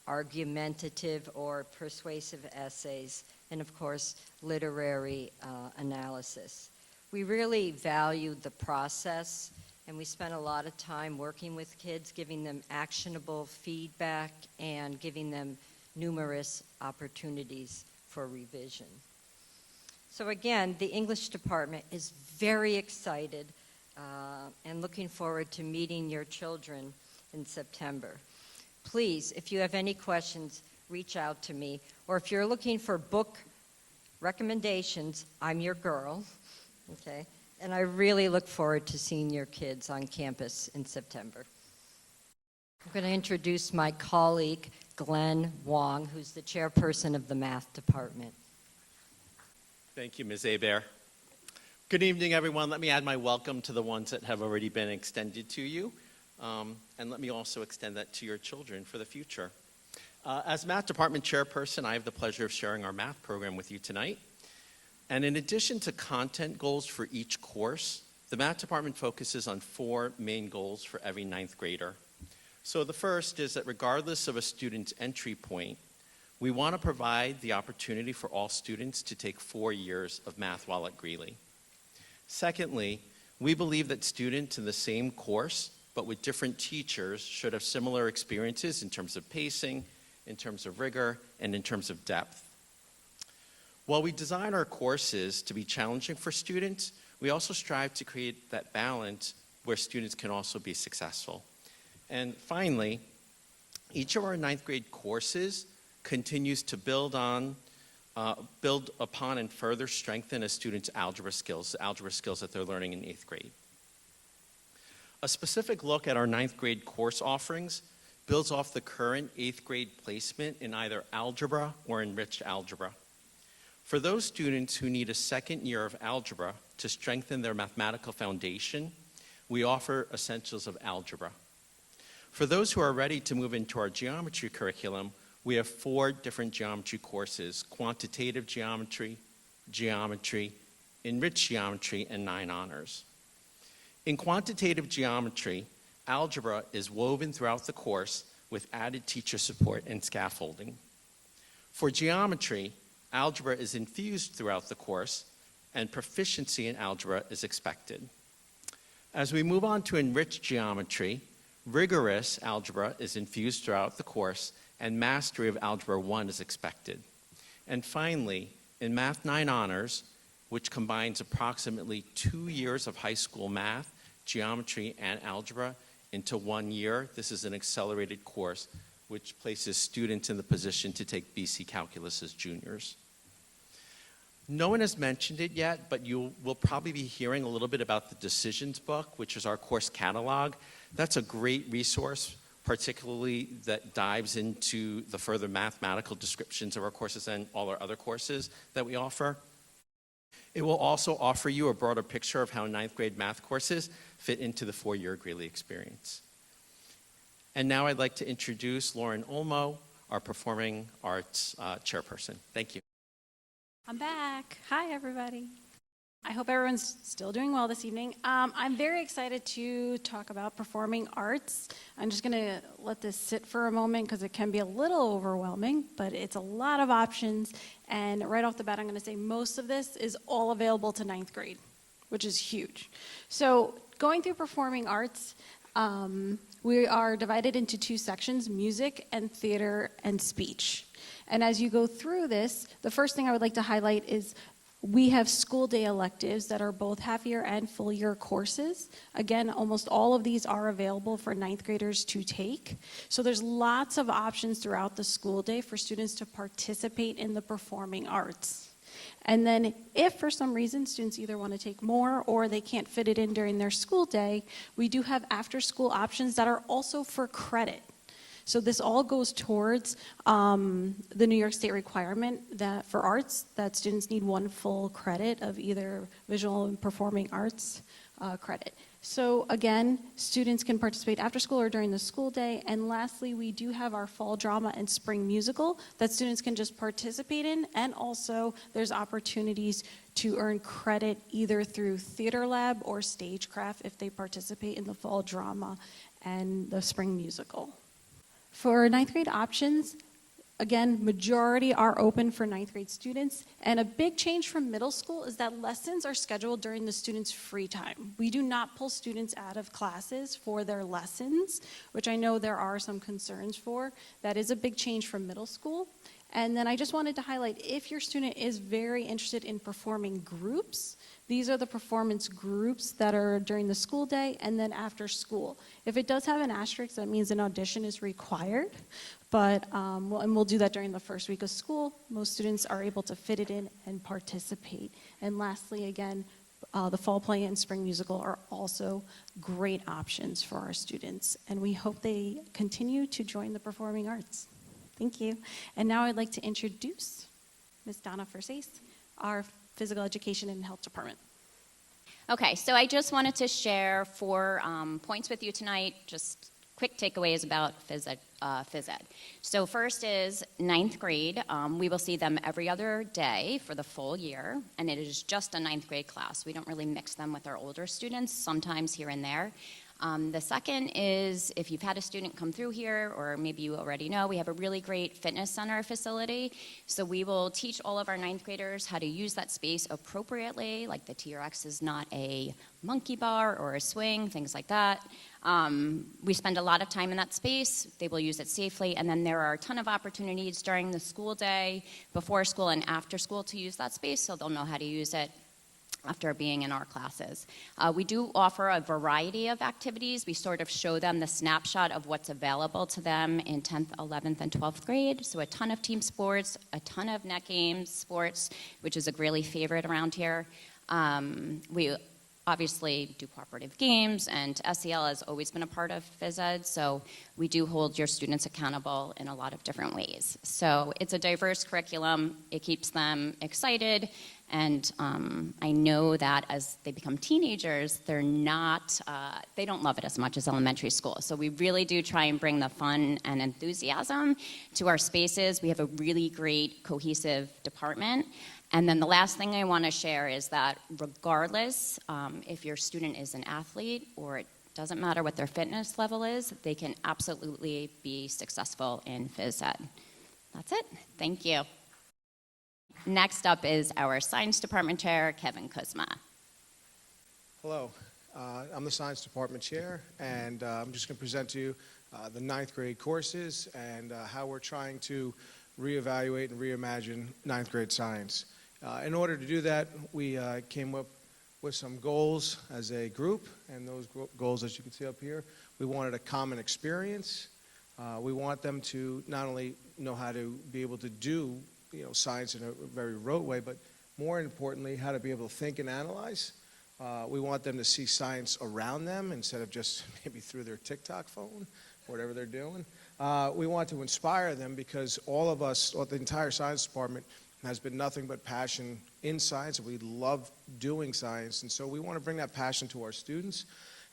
argumentative or persuasive essays, and of course, literary analysis. We really value the process, and we spend a lot of time working with kids, giving them actionable feedback and giving them numerous opportunities for revision. So again, the English department is very excited and looking forward to meeting your children in September. Please, if you have any questions, reach out to me. Or if you're looking for book recommendations, I'm your girl, okay? And I really look forward to seeing your kids on campus in September. I'm going to introduce my colleague, Glenn Wong, who's the chairperson of the math department. Thank you, Ms. Hebert. Good evening, everyone. Let me add my welcome to the ones that have already been extended to you. And let me also extend that to your children for the future. As math department chairperson, I have the pleasure of sharing our math program with you tonight. And in addition to content goals for each course, the math department focuses on 4 main goals for every ninth grader. So the first is that regardless of a student's entry point, we want to provide the opportunity for all students to take 4 years of math while at Greeley. Secondly, we believe that students in the same course, but with different teachers, should have similar experiences in terms of pacing, in terms of rigor, and in terms of depth. While we design our courses to be challenging for students, we also strive to create that balance where students can also be successful. And finally, each of our ninth grade courses continues to build upon and further strengthen a student's algebra skills that they're learning in 8th grade. A specific look at our 9th grade course offerings builds off the current 8th grade placement in either algebra or enriched algebra. For those students who need a second year of algebra to strengthen their mathematical foundation, we offer Essentials of Algebra. For those who are ready to move into our geometry curriculum, we have 4 different geometry courses: quantitative geometry, geometry, enriched geometry, and 9 honors. In quantitative geometry, algebra is woven throughout the course with added teacher support and scaffolding. For geometry, algebra is infused throughout the course, and proficiency in algebra is expected. As we move on to enriched geometry, rigorous algebra is infused throughout the course, and mastery of Algebra 1 is expected. And finally, in Math 9 Honors, which combines approximately 2 years of high school math, geometry, and algebra into 1 year, this is an accelerated course which places students in the position to take BC Calculus as juniors. No one has mentioned it yet, but you will probably be hearing a little bit about the Decisions book, which is our course catalog. That's a great resource, particularly that dives into the further mathematical descriptions of our courses and all our other courses that we offer. It will also offer you a broader picture of how 9th grade math courses fit into the 4-year Greeley experience. And now I'd like to introduce Lauren Olmo, our Performing Arts chairperson. Thank you. I'm back. Hi, everybody. I hope everyone's still doing well this evening. I'm very excited to talk about performing arts. I'm just going to let this sit for a moment because it can be a little overwhelming, but it's a lot of options. And right off the bat, I'm going to say most of this is all available to 9th grade, which is huge. So going through performing arts, we are divided into 2 sections: music and theater and speech. And as you go through this, the first thing I would like to highlight is we have school day electives that are both half-year and full-year courses. Again, almost all of these are available for 9th graders to take. So there's lots of options throughout the school day for students to participate in the performing arts. And then if for some reason students either want to take more or they can't fit it in during their school day, we do have after-school options that are also for credit. So this all goes towards the New York State requirement that for arts that students need 1 full credit of either visual and performing arts credit. So again, students can participate after school or during the school day. And lastly, we do have our fall drama and spring musical that students can just participate in. And also there's opportunities to earn credit either through theater lab or stagecraft if they participate in the fall drama and the spring musical. For 9th grade options, again, majority are open for 9th grade students. And a big change from middle school is that lessons are scheduled during the students' free time. We do not pull students out of classes for their lessons, which I know there are some concerns for. That is a big change from middle school. And then I just wanted to highlight, if your student is very interested in performing groups, these are the performance groups that are during the school day and then after school. If it does have an asterisk, that means an audition is required. But we'll do that during the first week of school. Most students are able to fit it in and participate. And lastly, again, the fall play and spring musical are also great options for our students. And we hope they continue to join the performing arts. Thank you. And now I'd like to introduce Ms. Donna Versace, our Physical Education and Health Department. Okay, so I just wanted to share 4 points with you tonight, just quick takeaways about phys ed. So first is 9th grade. We will see them every other day for the full year, and it is just a 9th grade class. We don't really mix them with our older students, sometimes here and there. The second is, if you've had a student come through here, or maybe you already know, we have a really great fitness center facility. So we will teach all of our 9th graders how to use that space appropriately, like the TRX is not a monkey bar or a swing, things like that. We spend a lot of time in that space. They will use it safely. And then there are a ton of opportunities during the school day, before school and after school to use that space, so they'll know how to use it after being in our classes. We do offer a variety of activities. We sort of show them the snapshot of what's available to them in 10th, 11th, and 12th grade. So a ton of team sports, a ton of net games sports, which is a Greeley favorite around here. We obviously do cooperative games, and SEL has always been a part of phys ed, so we do hold your students accountable in a lot of different ways. So it's a diverse curriculum, it keeps them excited, and I know that as they become teenagers, they don't love it as much as elementary school. So we really do try and bring the fun and enthusiasm to our spaces. We have a really great cohesive department. And then the last thing I want to share is that regardless if your student is an athlete or it doesn't matter what their fitness level is, they can absolutely be successful in phys ed. That's it. Thank you. Next up is our science department chair, Kevin Kuzma. Hello, I'm the science department chair, and I'm just going to present to you the 9th grade courses and how we're trying to reevaluate and reimagine 9th grade science. In order to do that, we came up with some goals as a group, and those goals, as you can see up here, we wanted a common experience. We want them to not only know how to be able to do science in a very rote way, but more importantly, how to be able to think and analyze. We want them to see science around them instead of just maybe through their TikTok phone, whatever they're doing. We want to inspire them because all of us, the entire science department, has been nothing but passion in science. We love doing science, and so we want to bring that passion to our students.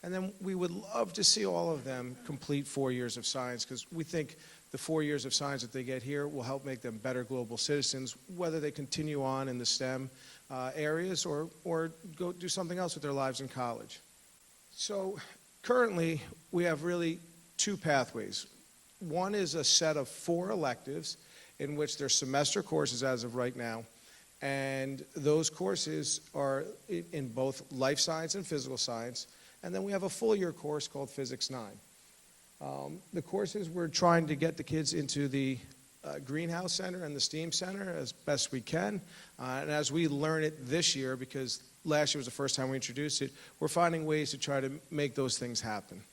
And then we would love to see all of them complete 4 years of science, because we think the 4 years of science that they get here will help make them better global citizens, whether they continue on in the STEM areas or go do something else with their lives in college. So currently, we have really two pathways. One is a set of 4 electives in which they're semester courses as of right now, and those courses are in both life science and physical science. And then we have a full year course called Physics 9. The courses, we're trying to get the kids into the Greenhouse Center and the STEAM Center as best we can. And as we learn it this year, because last year was the first time we introduced it, we're finding ways to try to make those things happen.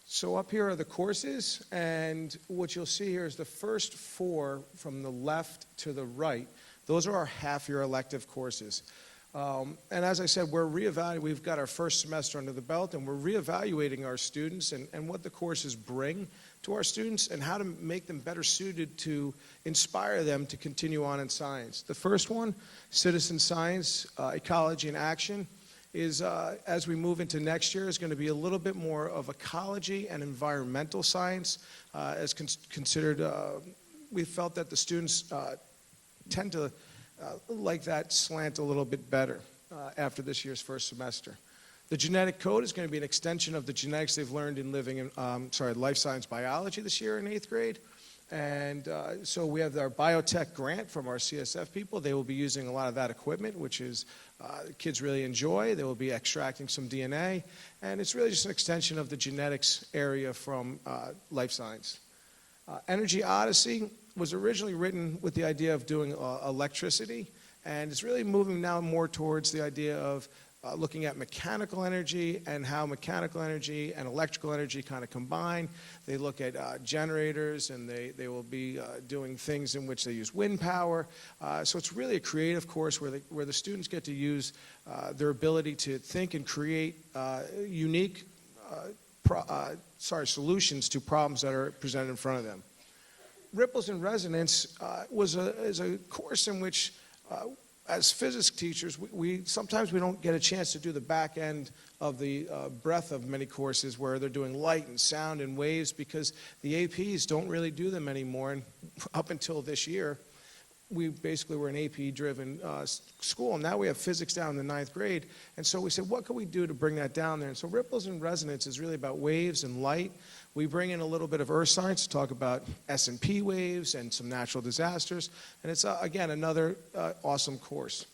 So up here are the courses, and what you'll see here is the first 4 from the left to the right. Those are our half-year elective courses. And as I said, we've got our first semester under the belt, and we're reevaluating our students and what the courses bring to our students and how to make them better suited to inspire them to continue on in science. The first one, Citizen Science, Ecology in Action, is as we move into next year is going to be a little bit more of ecology and environmental science as considered. We felt that the students tend to like that slant a little bit better after this year's first semester. The genetic code is going to be an extension of the genetics they've learned in life science biology this year in 8th grade. And so we have our biotech grant from our CSF people. They will be using a lot of that equipment, which is kids really enjoy. They will be extracting some DNA. And it's really just an extension of the genetics area from life science. Energy Odyssey was originally written with the idea of doing electricity. And it's really moving now more towards the idea of looking at mechanical energy and how mechanical energy and electrical energy kind of combine. They look at generators, and they will be doing things in which they use wind power. So it's really a creative course where the students get to use their ability to think and create unique solutions to problems that are presented in front of them. Ripples and Resonance is a course in which as physics teachers, sometimes we don't get a chance to do the back end of the breadth of many courses where they're doing light and sound and waves, because the APs don't really do them anymore. And up until this year, we basically were an AP-driven school, and now we have physics down in the 9th grade. And so we said, what can we do to bring that down there? And so Ripples and Resonance is really about waves and light. We bring in a little bit of earth science to talk about S&P waves and some natural disasters. And it's, again, another awesome course.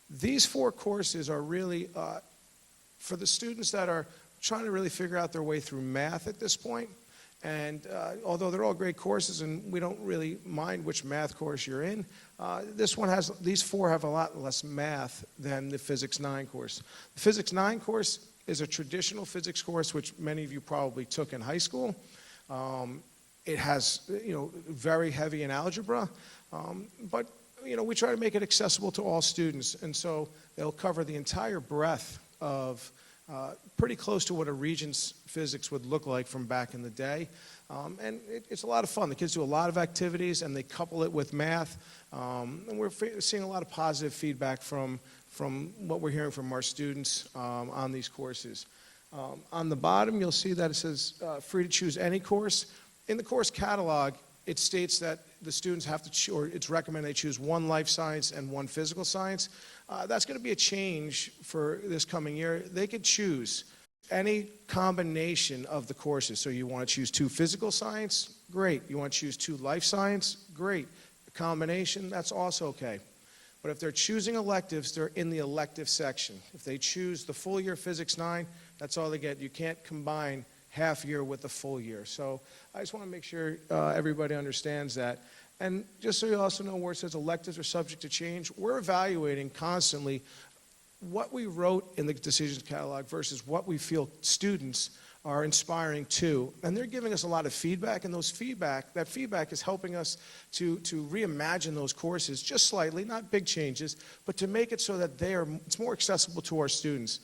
These 4 courses are really for the students that are trying to really figure out their way through math at this point. And although they're all great courses and we don't really mind which math course you're in, these 4 have a lot less math than the Physics 9 course. The Physics 9 course is a traditional physics course, which many of you probably took in high school. It has, very heavy in algebra, but we try to make it accessible to all students, and so they'll cover the entire breadth of pretty close to what a Regents physics would look like from back in the day. And it's a lot of fun. The kids do a lot of activities, and they couple it with math. And we're seeing a lot of positive feedback from what we're hearing from our students on these courses. On the bottom, you'll see that it says free to choose any course. In the course catalog, it states that the students have to or it's recommended they choose one life science and one physical science. That's going to be a change for this coming year. They could choose any combination of the courses. So you want to choose 2 physical science? Great. You want to choose 2 life science? Great. A combination? That's also okay. But if they're choosing electives, they're in the elective section. If they choose the full year Physics 9, that's all they get. You can't combine half year with the full year. So I just want to make sure everybody understands that. And just so you also know where it says electives are subject to change, we're evaluating constantly what we wrote in the decisions catalog versus what we feel students are inspiring to. And they're giving us a lot of feedback, and that feedback is helping us to reimagine those courses just slightly, not big changes, but to make it so that it's more accessible to our students.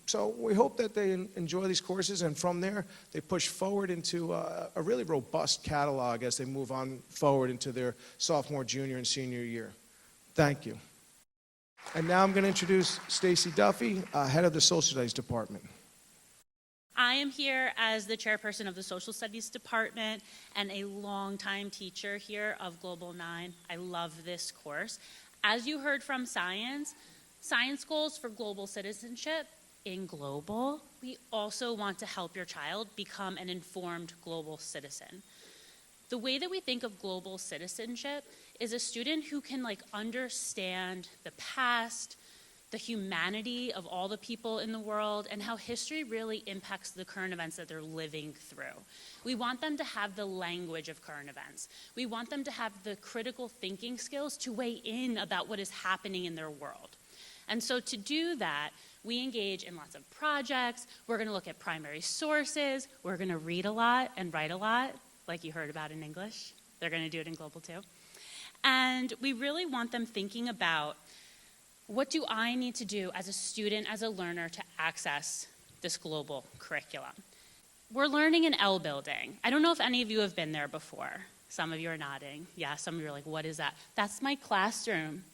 So we hope that they enjoy these courses, and from there, they push forward into a really robust catalog as they move on forward into their sophomore, junior, and senior year. Thank you. And now I'm going to introduce Stacy Duffy, head of the Social Studies Department. I am here as the chairperson of the Social Studies Department and a longtime teacher here of Global 9. I love this course. As you heard from science goals for global citizenship in global, we also want to help your child become an informed global citizen. The way that we think of global citizenship is a student who can understand the past, the humanity of all the people in the world, and how history really impacts the current events that they're living through. We want them to have the language of current events. We want them to have the critical thinking skills to weigh in about what is happening in their world. And so to do that, we engage in lots of projects. We're going to look at primary sources. We're going to read a lot and write a lot, like you heard about in English. They're going to do it in Global too. And we really want them thinking about, what do I need to do as a student, as a learner, to access this global curriculum? We're learning in L building. I don't know if any of you have been there before. Some of you are nodding. Yeah, some of you are like, what is that? That's my classroom.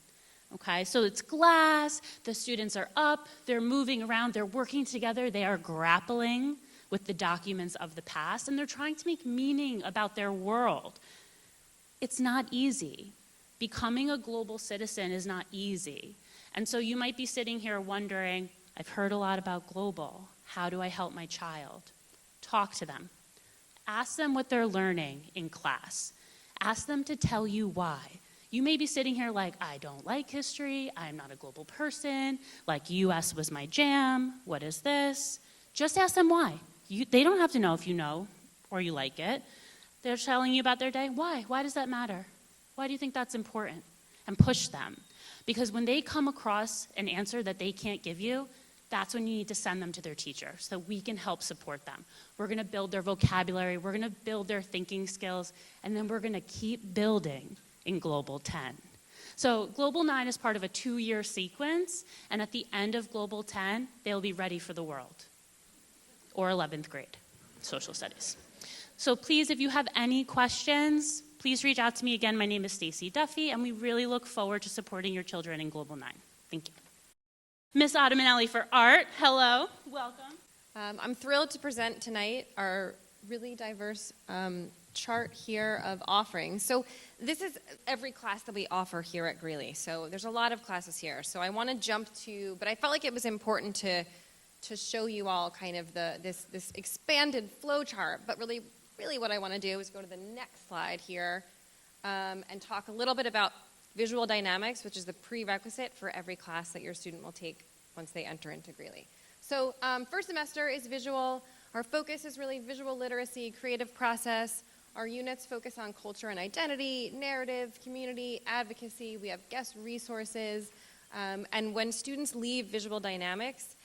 Okay, so it's glass, the students are up, they're moving around, they're working together, they are grappling with the documents of the past, and they're trying to make meaning about their world. It's not easy. Becoming a global citizen is not easy. And so you might be sitting here wondering, I've heard a lot about global. How do I help my child? Talk to them. Ask them what they're learning in class. Ask them to tell you why. You may be sitting here like, I don't like history. I'm not a global person. Like, US was my jam. What is this? Just ask them why. They don't have to know if you know or you like it. They're telling you about their day. Why? Why does that matter? Why do you think that's important? And push them. Because when they come across an answer that they can't give you, that's when you need to send them to their teacher so we can help support them. We're going to build their vocabulary, we're going to build their thinking skills, and then we're going to keep building in Global 10. So Global 9 is part of a 2-year sequence, and at the end of Global 10, they'll be ready for the world, or 11th grade, social studies. So please, if you have any questions, please reach out to me. Again, my name is Stacy Duffy, and we really look forward to supporting your children in Global 9. Thank you. Miss Ottamanelli for art, hello, welcome. I'm thrilled to present tonight our really diverse chart here of offerings. So this is every class that we offer here at Greeley. So there's a lot of classes here. So I want to jump to, but I felt like it was important to show you all kind of this expanded flow chart, but really what I want to do is go to the next slide here and talk a little bit about visual dynamics, which is the prerequisite for every class that your student will take once they enter into Greeley. So first semester is visual. Our focus is really visual literacy, creative process. Our units focus on culture and identity, narrative, community, advocacy. We have guest resources. And when students leave visual dynamics,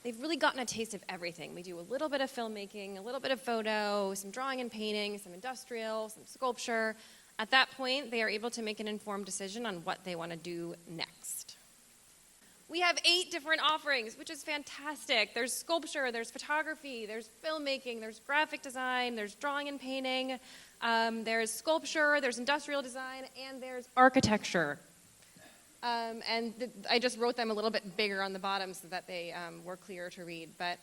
they've really gotten a taste of everything. We do a little bit of filmmaking, a little bit of photo, some drawing and painting, some industrial, some sculpture. At that point, they are able to make an informed decision on what they want to do next. We have 8 different offerings, which is fantastic. There's sculpture, there's photography, there's filmmaking, there's graphic design, there's drawing and painting, there's sculpture, there's industrial design, and there's architecture. I just wrote them a little bit bigger on the bottom so that they were clearer to read. But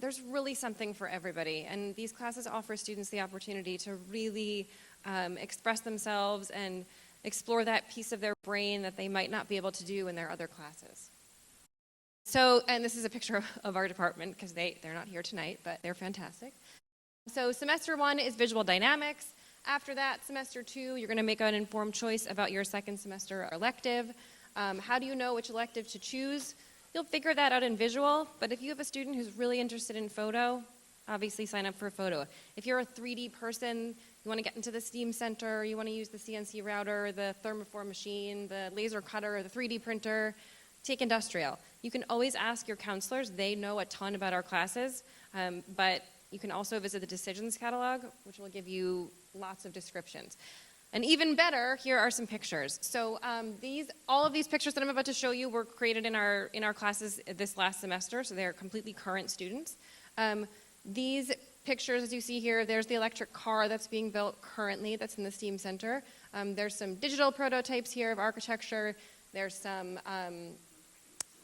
there's really something for everybody. And these classes offer students the opportunity to really express themselves and explore that piece of their brain that they might not be able to do in their other classes. So, and this is a picture of our department because they're not here tonight, but they're fantastic. So semester 1 is visual dynamics. After that, semester 2, you're going to make an informed choice about your second semester elective. How do you know which elective to choose? You'll figure that out in visual, but if you have a student who's really interested in photo, obviously sign up for photo. If you're a 3D person, you want to get into the STEAM center, you want to use the CNC router, the thermoform machine, the laser cutter, the 3D printer, take industrial. You can always ask your counselors. They know a ton about our classes, but you can also visit the decisions catalog, which will give you lots of descriptions. And even better, here are some pictures. So all of these pictures that I'm about to show you were created in our classes this last semester, so they're completely current students. These pictures, as you see here, there's the electric car that's being built currently that's in the STEAM Center. There's some digital prototypes here of architecture. There's some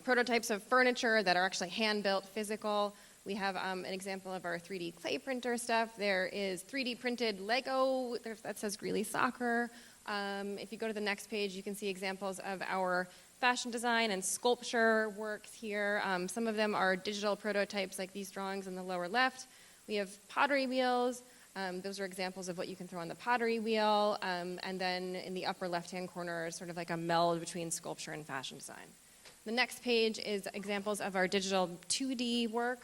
prototypes of furniture that are actually hand-built, physical. We have an example of our 3D clay printer stuff. There is 3D printed Lego that says Greeley Soccer. If you go to the next page, you can see examples of our fashion design and sculpture works here. Some of them are digital prototypes like these drawings in the lower left. We have pottery wheels. Those are examples of what you can throw on the pottery wheel. And then in the upper left-hand corner is sort of like a meld between sculpture and fashion design. The next page is examples of our digital 2D work.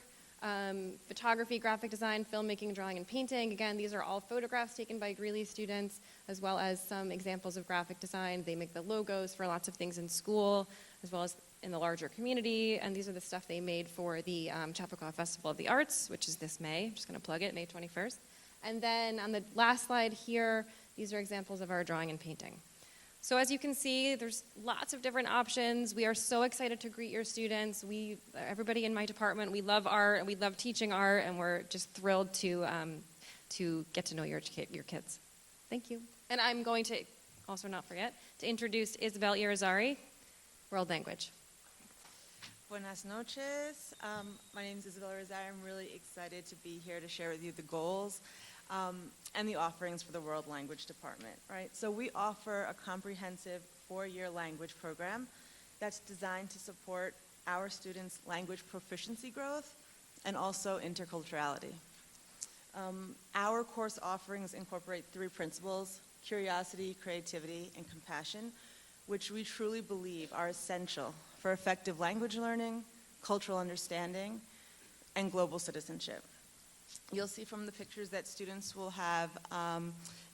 Photography, graphic design, filmmaking, drawing, and painting. Again, these are all photographs taken by Greeley students, as well as some examples of graphic design. They make the logos for lots of things in school, as well as in the larger community. And these are the stuff they made for the Chappaqua Festival of the Arts, which is this May. I'm just going to plug it, May 21st. And then on the last slide here, these are examples of our drawing and painting. So as you can see, there's lots of different options. We are so excited to greet your students. Everybody in my department, we love art, and we love teaching art, and we're just thrilled to get to know your kids. Thank you. And I'm going to also not forget to introduce Isabel Irizarry, world language. Buenas noches. My name is Isabel Irizarry. I'm really excited to be here to share with you the goals and the offerings for the World Language Department, right? So we offer a comprehensive 4-year language program that's designed to support our students' language proficiency growth and also interculturality. Our course offerings incorporate 3 principles: curiosity, creativity, and compassion, which we truly believe are essential for effective language learning, cultural understanding, and global citizenship. You'll see from the pictures that students will have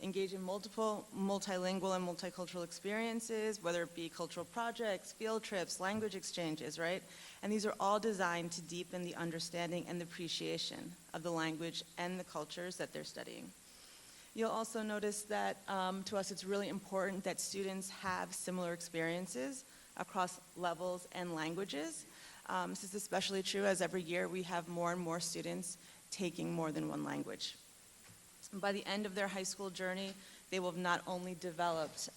engaged in multiple multilingual and multicultural experiences, whether it be cultural projects, field trips, language exchanges, right? And these are all designed to deepen the understanding and the appreciation of the language and the cultures that they're studying. You'll also notice that to us it's really important that students have similar experiences across levels and languages. This is especially true as every year we have more and more students taking more than one language. By the end of their high school journey, they will have not only developed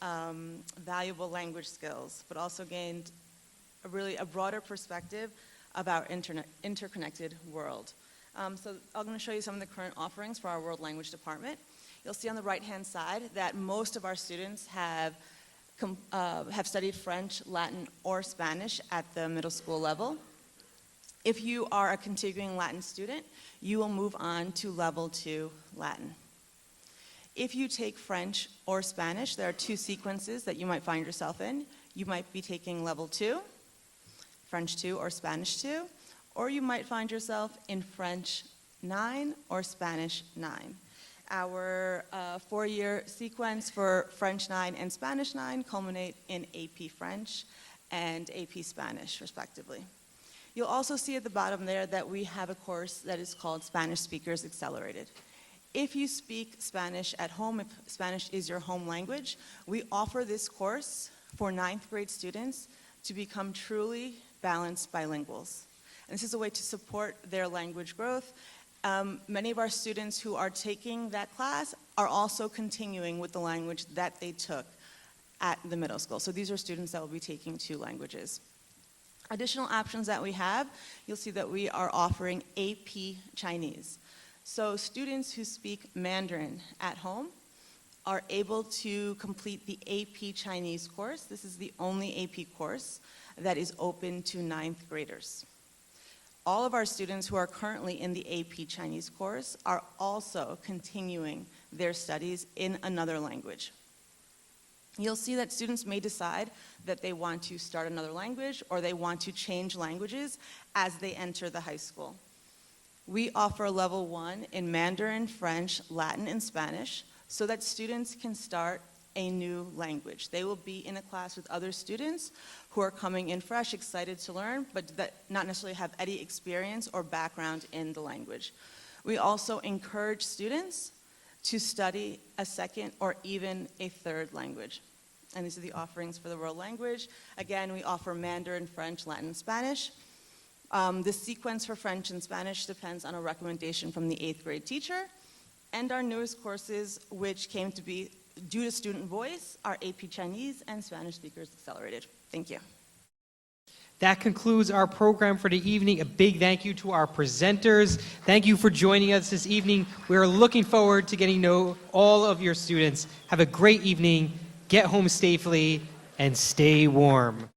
valuable language skills, but also gained a broader perspective of our interconnected world. So I'm going to show you some of the current offerings for our World Language Department. You'll see on the right-hand side that most of our students have studied French, Latin, or Spanish at the middle school level. If you are a continuing Latin student, you will move on to level 2 Latin. If you take French or Spanish, there are 2 sequences that you might find yourself in. You might be taking level 2, French 2 or Spanish 2, or you might find yourself in French 9 or Spanish 9. Our 4-year sequence for French 9 and Spanish 9 culminate in AP French and AP Spanish, respectively. You'll also see at the bottom there that we have a course that is called Spanish Speakers Accelerated. If you speak Spanish at home, if Spanish is your home language, we offer this course for 9th grade students to become truly balanced bilinguals. And this is a way to support their language growth. Many of our students who are taking that class are also continuing with the language that they took at the middle school. So these are students that will be taking 2 languages. Additional options that we have, you'll see that we are offering AP Chinese. So students who speak Mandarin at home are able to complete the AP Chinese course. This is the only AP course that is open to 9th graders. All of our students who are currently in the AP Chinese course are also continuing their studies in another language. You'll see that students may decide that they want to start another language or they want to change languages as they enter the high school. We offer level 1 in Mandarin, French, Latin, and Spanish so that students can start a new language. They will be in a class with other students who are coming in fresh, excited to learn, but that not necessarily have any experience or background in the language. We also encourage students to study a second or even a third language. And these are the offerings for the world language. Again, we offer Mandarin, French, Latin, and Spanish. The sequence for French and Spanish depends on a recommendation from the 8th grade teacher. And our newest courses, which came to be due to student voice, are AP Chinese and Spanish Speakers Accelerated. Thank you. That concludes our program for the evening. A big thank you to our presenters. Thank you for joining us this evening. We are looking forward to getting to know all of your students. Have a great evening. Get home safely and stay warm.